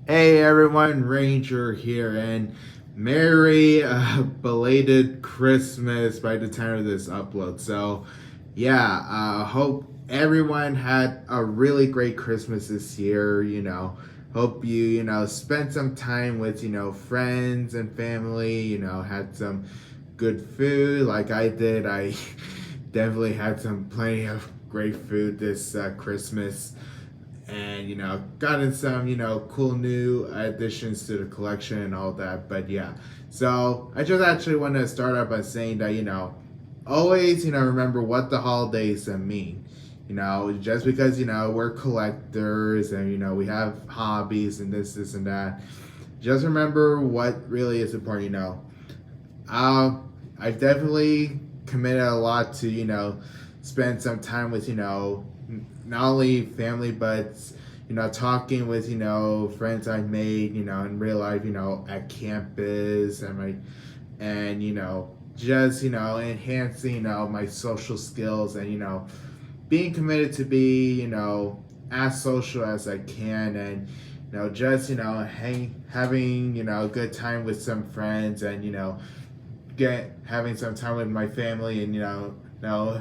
Hey everyone, Ranger here, and Merry belated Christmas by the time of this upload. So, yeah, hope everyone had a really great Christmas this year. Hope you spent some time with friends and family. Had some good food like I did. I definitely had plenty of great food this Christmas, and gotten some cool new additions to the collection and all that. But yeah, so I just actually want to start out by saying that always remember what the holidays mean. Just because we're collectors and we have hobbies and this and that, just remember what really is important. uh, I've definitely committed a lot to spend some time with not only family but talking with friends I've made in real life at campus and just enhancing my social skills and being committed to be as social as I can, and just having a good time with some friends, and get having some time with my family, and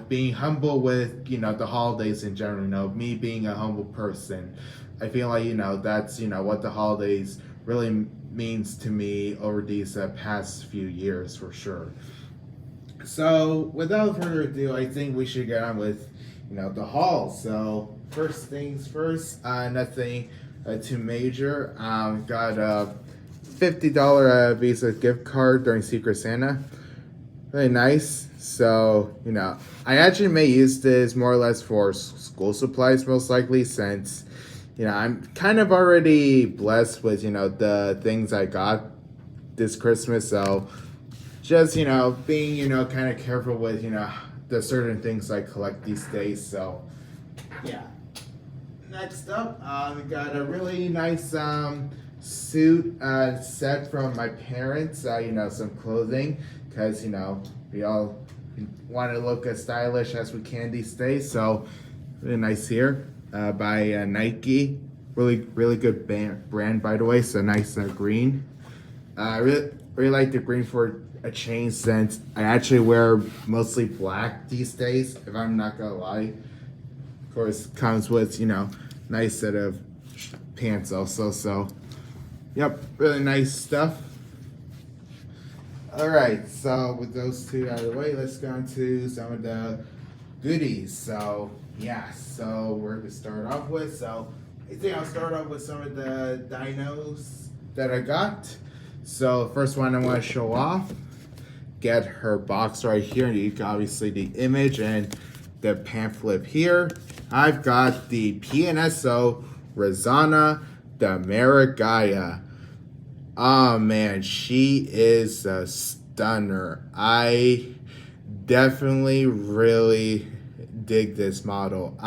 being humble with the holidays in general. Me being a humble person, I feel like that's what the holidays really means to me over these past few years for sure. So without further ado, I think we should get on with the haul. So first things first, nothing too major. Got a $50 Visa gift card during Secret Santa. Really nice. So, I actually may use this more or less for school supplies, most likely, since, I'm kind of already blessed with, the things I got this Christmas. So, just, being, kind of careful with, the certain things I collect these days. So, yeah. Next up, we got a really nice suit set from my parents. Some clothing, because we all want to look as stylish as we can these days. So really nice here by Nike. Really good brand, by the way. So nice green. I really like the green for a change, since I actually wear mostly black these days, if I'm not gonna lie. Of course, comes with nice set of pants also. So yep, really nice stuff. All right, so with those two out of the way, let's go into some of the goodies. So yeah, so we're gonna start off with. So I think I'll start off with some of the dinos that I got. So first one I want to show off. Get her box right here. You can obviously the image and the pamphlet here. I've got the PNSO Rosanna the Marigaya. Oh man, she is a stunner. I definitely really dig this model.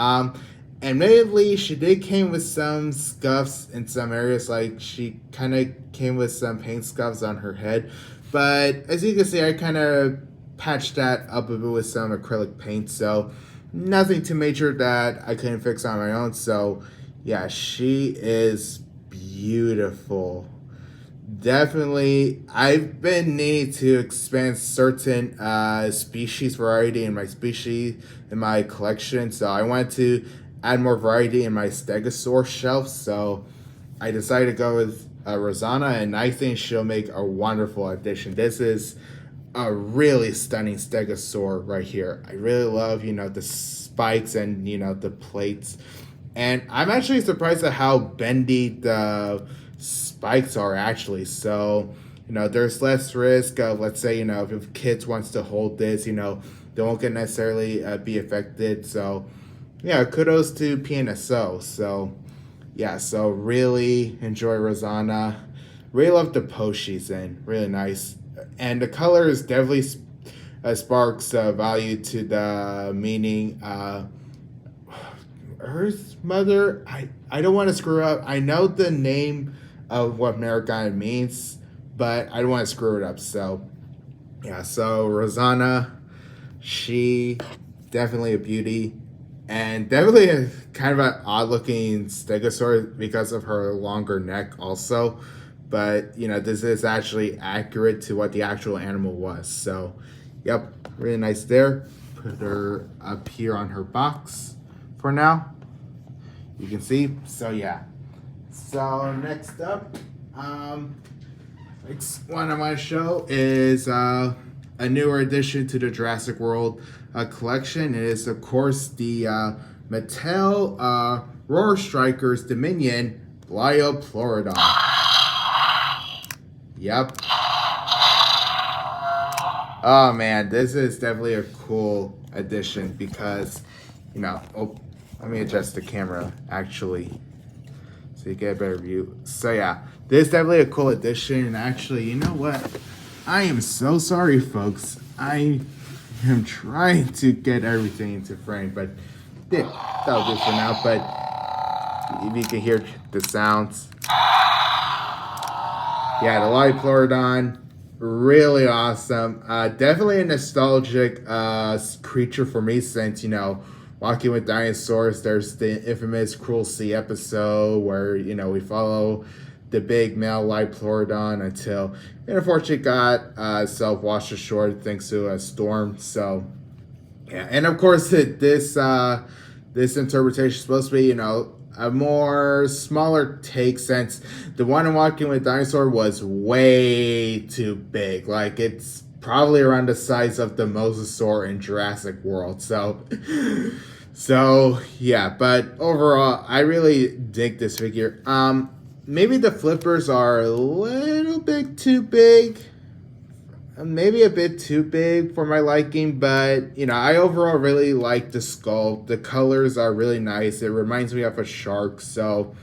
Admittedly, she did came with some scuffs in some areas, like she kind of came with some paint scuffs on her head. But as you can see, I kind of patched that up a bit with some acrylic paint, so nothing too major that I couldn't fix on my own. So yeah, she is beautiful. Definitely, I've been needing to expand certain species variety in my collection, so I wanted to add more variety in my Stegosaur shelf. So I decided to go with Rosanna, and I think she'll make a wonderful addition. This is a really stunning Stegosaur right here. I really love the spikes and the plates, and I'm actually surprised at how bendy the spikes are actually. So there's less risk of, let's say if kids wants to hold this, they won't get necessarily be affected. So yeah, kudos to PNSO. So yeah, so really enjoy Rosanna. Really love the pose she's in. Really nice, and the color is definitely sparks value to the meaning. Earth Mother. I don't want to screw up. I know the name of what Marigaya means, but I don't want to screw it up. So yeah, so Rosanna, she definitely a beauty. and definitely a kind of an odd looking stegosaur because of her longer neck also. But this is actually accurate to what the actual animal was. So yep, really nice there. Put her up here on her box for now. You can see. So yeah. So next up, next one I want to show is a newer addition to the Jurassic World collection. It is, of course, the Mattel Roar Strikers Dominion Blyoplorodon. Yep. Oh man, this is definitely a cool addition because, oh, let me adjust the camera actually so you get a better view. So yeah, this is definitely a cool addition. And actually, you know what? I am so sorry, folks. I am trying to get everything into frame, but yeah, that'll do for now. But if you can hear the sounds. Yeah, the Blyoplorodon, really awesome. Definitely a nostalgic creature for me since, Walking with Dinosaurs, there's the infamous Cruel Sea episode where, we follow the big male Blyoplorodon until it unfortunately got self-washed ashore thanks to a storm. So, yeah. And of course, this interpretation is supposed to be, a more smaller take since the one in Walking with Dinosaur was way too big. Like, it's probably around the size of the Mosasaur in Jurassic World. So yeah, but overall, I really dig this figure. Maybe the flippers are a little bit too big. Maybe a bit too big for my liking, but I overall really like the sculpt. The colors are really nice. It reminds me of a shark. So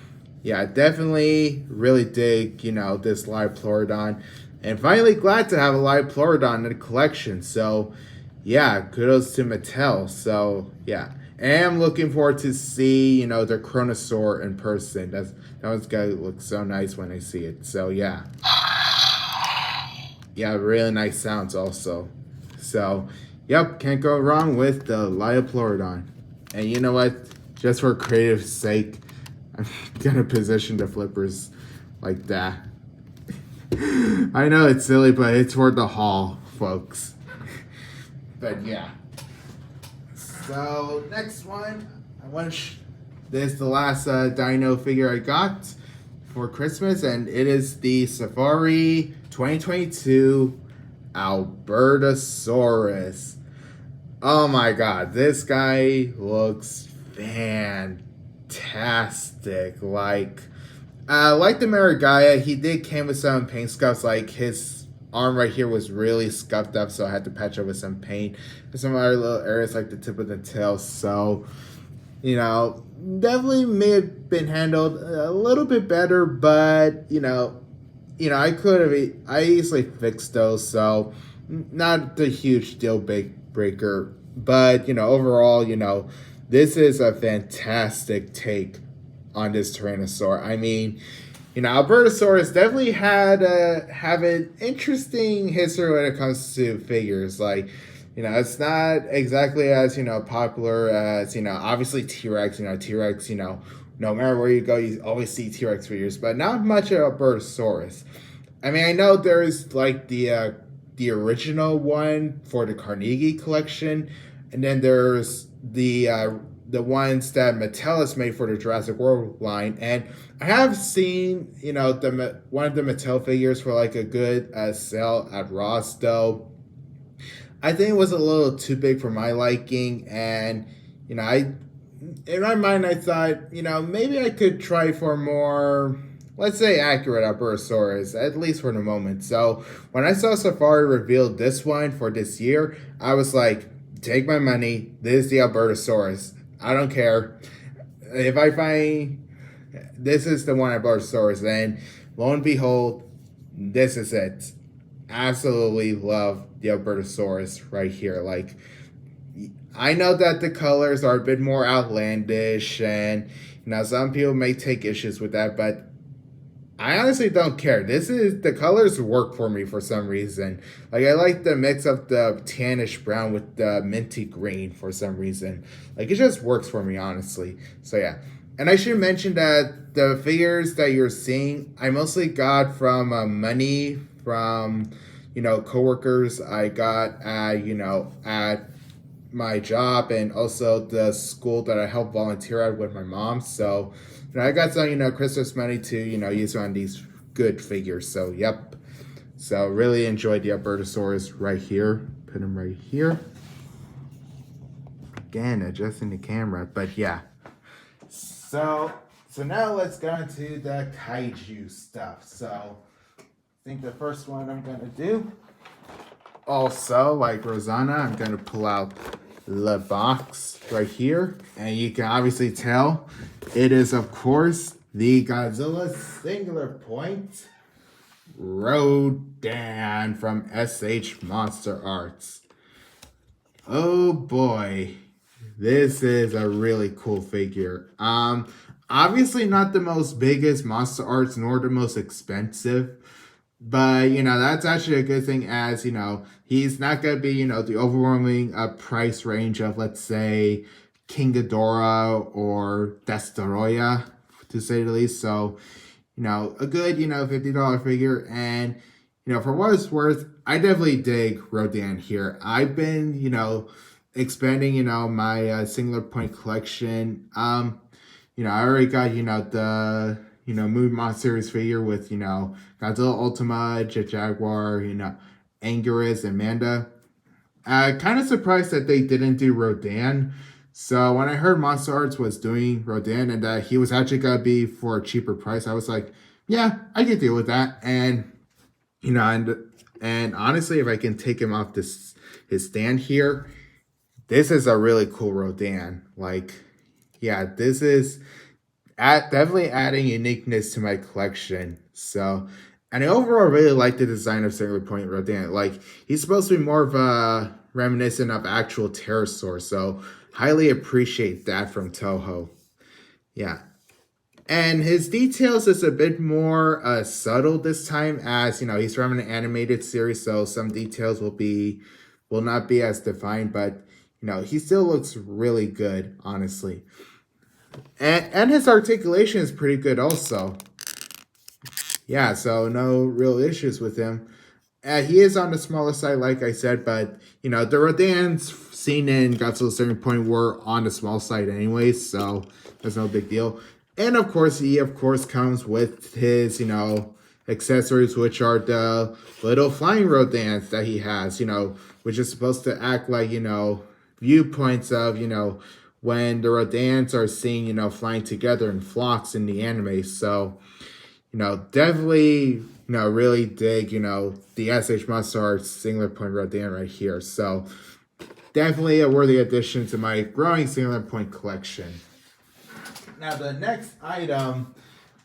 yeah, definitely really dig, this Blyoplorodon. And finally glad to have a Blyoplorodon in the collection. So yeah, kudos to Mattel. So yeah. And I'm looking forward to see, the Chronosaur in person. That one's gonna look so nice when I see it. So yeah. Yeah, really nice sounds also. So, yep, can't go wrong with the Blyoplorodon. And you know what? Just for creative sake, I'm gonna position the flippers like that. I know it's silly, but it's for the haul, folks. But yeah. So, next one, this is the last dino figure I got for Christmas, and it is the Safari 2022 Albertosaurus. Oh my god, this guy looks fantastic. Like the Marigaya, he did came with some paint scuffs. Like his arm right here was really scuffed up, so I had to patch up with some paint. There's some other little areas like the tip of the tail. So, definitely may have been handled a little bit better, but I easily fixed those, so not the huge deal breaker. But overall, this is a fantastic take on this Tyrannosaur. I mean, Albertosaurus definitely have an interesting history when it comes to figures. Like, it's not exactly as, popular as, obviously T-Rex. T-Rex, no matter where you go, you always see T-Rex figures, but not much of Albertosaurus. I mean, I know there's like the original one for the Carnegie collection, and then there's the ones that Mattel has made for the Jurassic World line, and I have seen one of the Mattel figures for like a good sale at Ross, though I think it was a little too big for my liking, and in my mind I thought maybe I could try for more, let's say, accurate Albertosaurus, at least for the moment. So when I saw Safari revealed this one for this year, I was like, take my money. This is the Albertosaurus. I don't care. If I find this is the one Albertosaurus, then lo and behold, this is it. Absolutely love the Albertosaurus right here. Like, I know that the colors are a bit more outlandish, and some people may take issues with that, but I honestly don't care. This is the colors work for me for some reason. Like I like the mix of the tannish brown with the minty green for some reason. Like it just works for me honestly. So yeah. And I should mention that the figures that you're seeing, I mostly got from money from coworkers I got at at my job and also the school that I help volunteer at with my mom. So, I got some, Christmas money to, use on these good figures. So, yep. So, really enjoyed the Albertosaurus right here. Put him right here. Again, adjusting the camera, but yeah. So now let's go into the kaiju stuff. So, I think the first one I'm gonna do. Also, like Rosanna, I'm gonna pull out the box right here, and you can obviously tell it is, of course, the Godzilla Singular Point Rodan from SH Monster Arts. Oh boy, this is a really cool figure. Obviously not the most biggest Monster Arts nor the most expensive. But, that's actually a good thing as, he's not going to be, the overwhelming price range of, let's say, King Ghidorah or Destoroyah, to say the least. So, a good, $50 figure. And, for what it's worth, I definitely dig Rodan here. I've been, expanding, my Singular Point collection. I already got, the Moon Monster series figure with, Godzilla Ultima, Jet Jaguar, Anguirus, and Manda. Kind of surprised that they didn't do Rodan. So when I heard Monster Arts was doing Rodan and that he was actually going to be for a cheaper price, I was like, yeah, I can deal with that. And, and honestly, if I can take him off his stand here, this is a really cool Rodan. Like, yeah, this is definitely adding uniqueness to my collection. So, and I overall really like the design of Singular Point Rodan. Like, he's supposed to be more of a reminiscent of actual pterosaur. So, highly appreciate that from Toho. Yeah. And his details is a bit more subtle this time, as he's from an animated series, so some details will not be as defined, but he still looks really good, honestly. And his articulation is pretty good also. Yeah, so no real issues with him. He is on the smaller side, like I said, but, the Rodans seen in Godzilla Singular Point were on the small side anyways, so that's no big deal. And, of course, he, comes with his, accessories, which are the little flying Rodans that he has, which is supposed to act like, viewpoints of, when the Rodans are seen, flying together in flocks in the anime. So, definitely, really dig, the SH Monster Arts Singular Point Rodan right here. So, definitely a worthy addition to my growing Singular Point collection. Now, the next item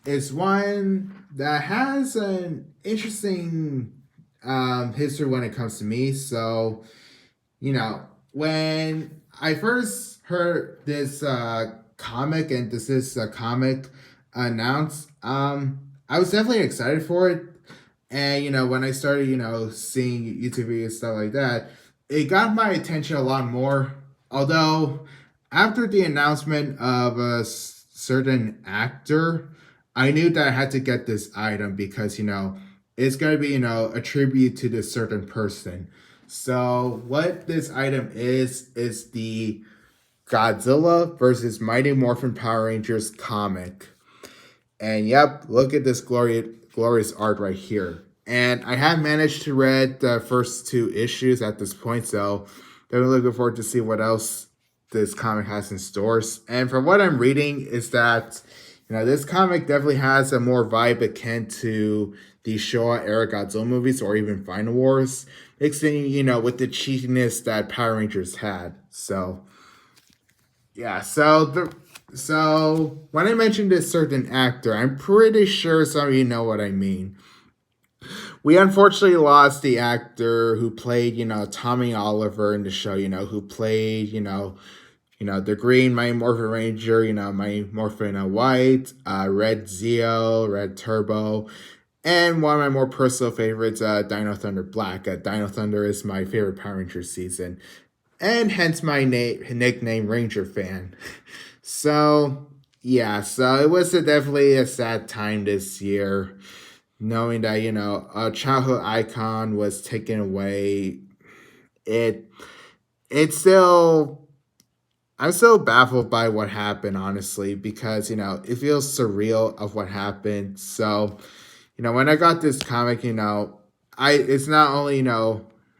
is one that has an interesting history when it comes to me. So, when I first heard this comic and this is a comic announced, I was definitely excited for it. And, when I started, seeing YouTube videos, stuff like that, it got my attention a lot more. Although, after the announcement of a certain actor, I knew that I had to get this item because, it's going to be, a tribute to this certain person. So, what this item is the Godzilla versus Mighty Morphin Power Rangers comic. And yep, look at this glorious art right here. And I have managed to read the first 2 issues at this point, so I'm looking forward to see what else this comic has in stores. And from what I'm reading is that, this comic definitely has a more vibe akin to the Showa era Godzilla movies or even Final Wars, mixing, with the cheekiness that Power Rangers had. So, yeah, so when I mentioned this certain actor, I'm pretty sure some of you know what I mean. We unfortunately lost the actor who played, Tommy Oliver in the show, who played, the green Mighty Morphin Ranger, Mighty Morphin White, Red Zeo, Red Turbo, and one of my more personal favorites, Dino Thunder Black. Dino Thunder is my favorite Power Ranger season, and hence my nickname Ranger Fan. So, yeah, so it was definitely a sad time this year, knowing that, a childhood icon was taken away. It's still, I'm still baffled by what happened, honestly, because, it feels surreal of what happened. So, when I got this comic, it's not only,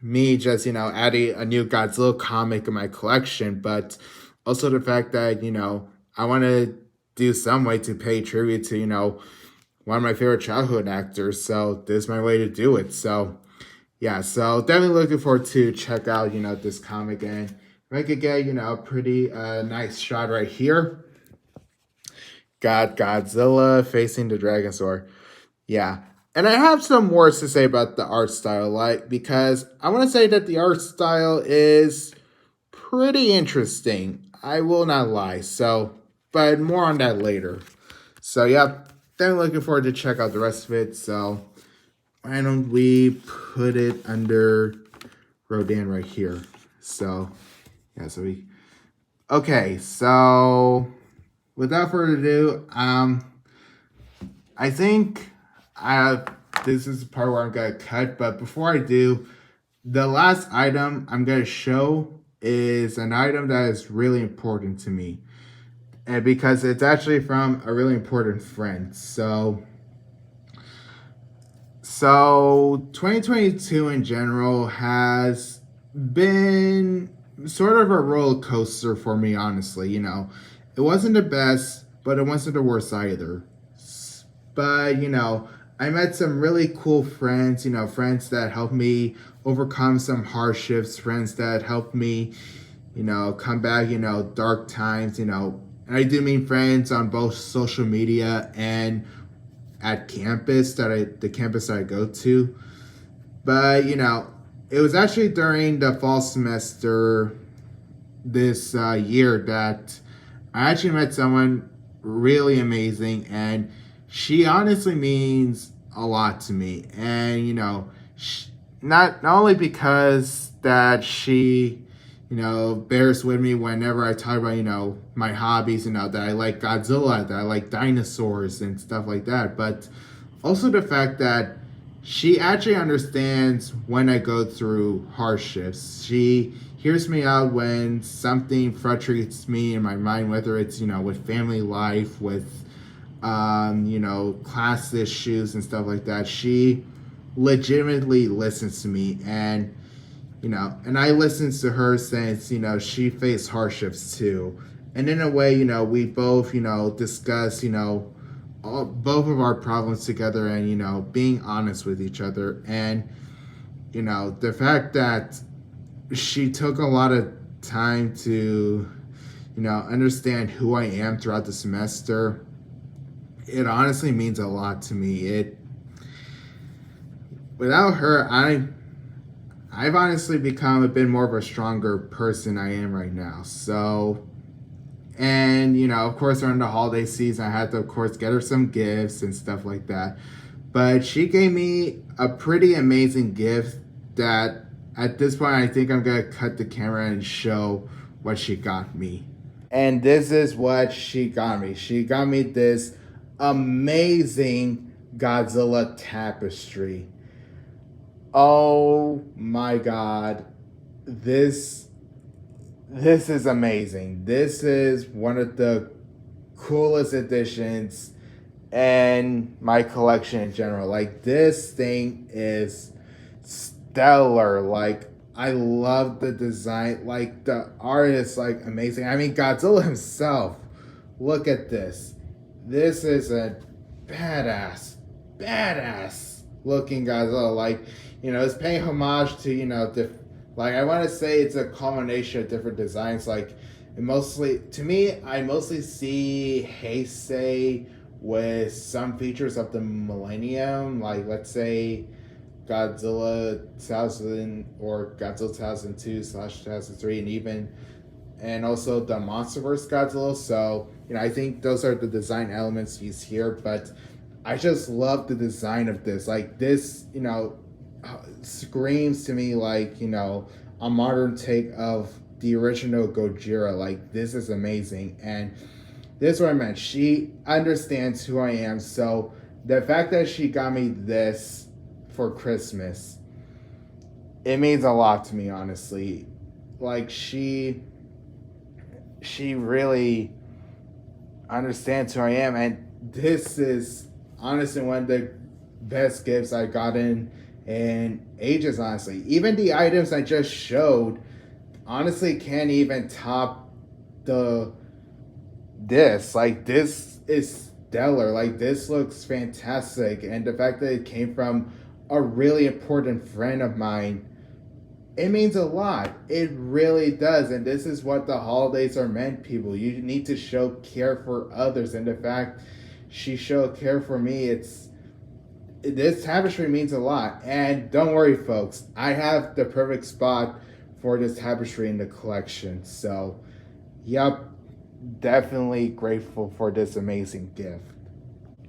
me just, adding a new Godzilla comic in my collection, but also the fact that, I want to do some way to pay tribute to, one of my favorite childhood actors. So this is my way to do it. So yeah, so definitely looking forward to check out, this comic, and if I could get, a pretty nice shot right here. Got Godzilla facing the Dragonsaur. Yeah. And I have some words to say about the art style, because I want to say that the art style is pretty interesting. I will not lie. So, but more on that later. So, yeah, then looking forward to check out the rest of it. So, why don't we put it under Rodan right here? So, yeah, okay, so without further ado, I think this is the part where I'm going to cut, but before I do, the last item I'm going to show is an item that is really important to me, and because it's actually from a really important friend. So 2022 in general has been sort of a roller coaster for me, honestly. It wasn't the best, but it wasn't the worst either. But, I met some really cool friends, friends that helped me overcome some hardships, friends that helped me, come back, dark times, and I do mean friends on both social media and at campus, the campus that I go to. But, it was actually during the fall semester this year that I actually met someone really amazing, and she honestly means a lot to me. And not only because that she bears with me whenever I talk about my hobbies, that I like Godzilla, that I like dinosaurs and stuff like that, but also the fact that she actually understands when I go through hardships. She hears me out when something frustrates me in my mind, whether it's with family life, with class issues and stuff like that. She legitimately listens to me, and and I listen to her since she faced hardships too. And in a way, we both discuss both of our problems together, and being honest with each other. And the fact that she took a lot of time to understand who I am throughout the semester, it honestly means a lot to me. Without her, I've honestly become a bit more of a stronger person I am right now. So, and of course, during the holiday season, I had to, of course, get her some gifts and stuff like that. But she gave me a pretty amazing gift that at this point, I think I'm going to cut the camera and show what she got me. And this is what she got me. She got me this amazing Godzilla tapestry. Oh my god. This is amazing. This is one of the coolest additions in my collection in general. This thing is stellar. I love the design. The art is amazing. I mean, Godzilla himself. Look at this. This is a badass looking Godzilla. It's paying homage to, I want to say it's a combination of different designs. To me, I mostly see Heisei with some features of the Millennium. Let's say Godzilla 2000 or Godzilla 2002/2003, and even and also the MonsterVerse Godzilla. So I think those are the design elements used here. But I just love the design of this. Like this, screams to me like a modern take of the original Gojira. Like this is amazing, and this is what I meant. She understands who I am, so the fact that she got me this for Christmas, it means a lot to me, honestly. Like she really understands who I am, and this is honestly one of the best gifts I've gotten in ages, honestly. Even the items I just showed honestly can't even top the this. Like this is stellar. Like this looks fantastic, and the fact that it came from a really important friend of mine, it means a lot. It really does. And this is what the holidays are meant, people. You need to show care for others, and the fact she showed care for me, this tapestry means a lot. And don't worry, folks, I have the perfect spot for this tapestry in the collection. So yep, definitely grateful for this amazing gift.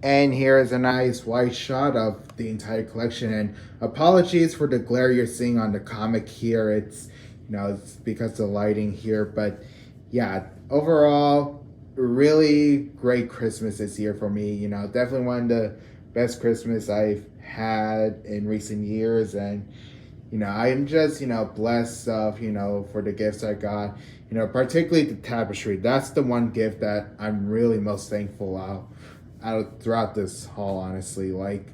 And here is a nice wide shot of the entire collection. And apologies for the glare you're seeing on the comic here. It's it's because of the lighting here. But yeah, overall, really great Christmas this year for me. Definitely one of the best Christmas I've had in recent years. And I'm just blessed of for the gifts I got. Particularly the tapestry. That's the one gift that I'm really most thankful of out throughout this haul, honestly. Like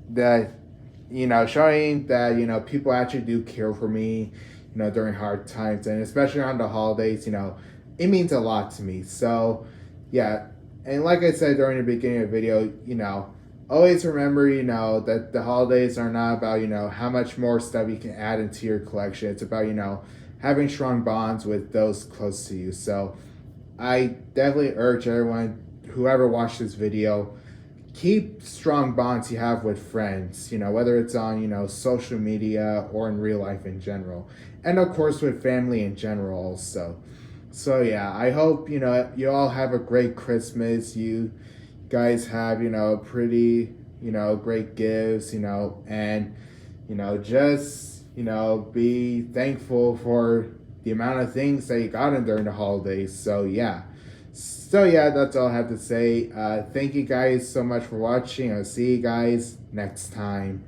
that, showing that people actually do care for me during hard times, and especially around the holidays. It means a lot to me. So yeah, and like I said during the beginning of the video, always remember that the holidays are not about how much more stuff you can add into your collection. It's about having strong bonds with those close to you. So I definitely urge everyone, whoever watched this video, keep strong bonds you have with friends, whether it's on, social media or in real life in general. And of course with family in general also. So yeah, I hope, you all have a great Christmas. You guys have, pretty, great gifts, and, just, be thankful for the amount of things that you got in during the holidays. So yeah. So yeah, that's all I have to say. Thank you guys so much for watching. I'll see you guys next time.